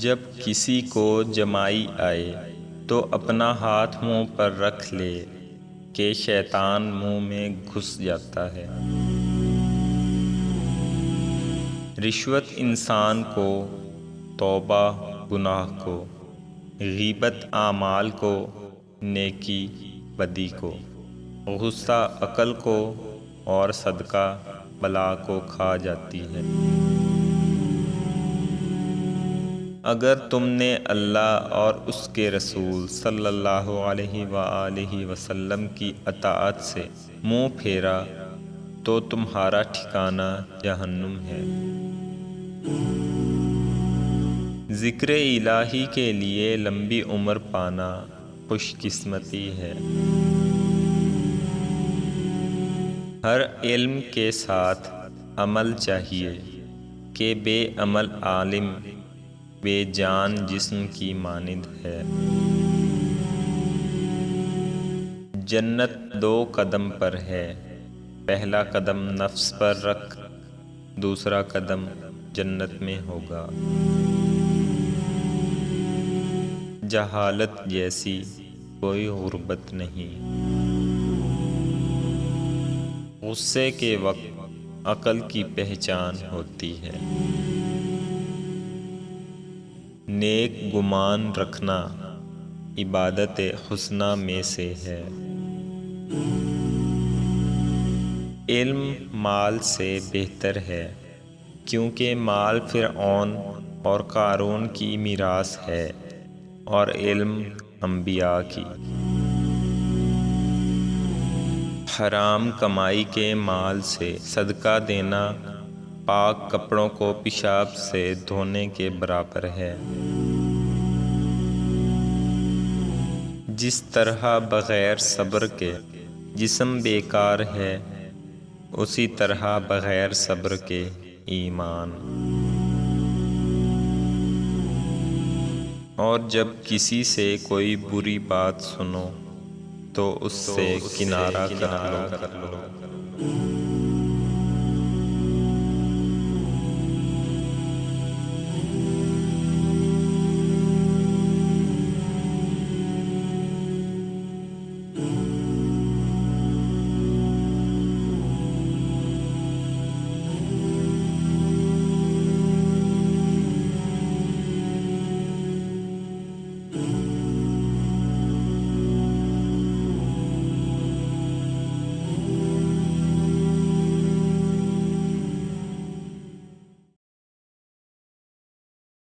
جب کسی کو جمائی آئے تو اپنا ہاتھ منہ پر رکھ لے کہ شیطان منہ میں گھس جاتا ہے۔ رشوت انسان کو، توبہ گناہ کو، غیبت اعمال کو، نیکی بدی کو، غصہ عقل کو اور صدقہ بلا کو کھا جاتی ہے۔ اگر تم نے اللہ اور اس کے رسول صلی اللہ علیہ وآلہ وسلم کی اطاعت سے منہ پھیرا تو تمہارا ٹھکانہ جہنم ہے۔ ذکر الہی کے لیے لمبی عمر پانا خوش قسمتی ہے۔ ہر علم کے ساتھ عمل چاہیے کہ بے عمل عالم بے جان جسم کی مانند ہے۔ جنت 2 قدم پر ہے، پہلا قدم نفس پر رکھ، دوسرا قدم جنت میں ہوگا۔ جہالت جیسی کوئی غربت نہیں۔ غصے کے وقت عقل کی پہچان ہوتی ہے۔ نیک گمان رکھنا عبادت حسنہ میں سے ہے۔ علم مال سے بہتر ہے، کیونکہ مال فرعون اور قارون کی میراث ہے اور علم انبیاء کی۔ حرام کمائی کے مال سے صدقہ دینا پاک کپڑوں کو پیشاب سے دھونے کے برابر ہے۔ جس طرح بغیر صبر کے جسم بیکار ہے، اسی طرح بغیر صبر کے ایمان۔ اور جب کسی سے کوئی بری بات سنو تو اس سے کنارہ کر لو۔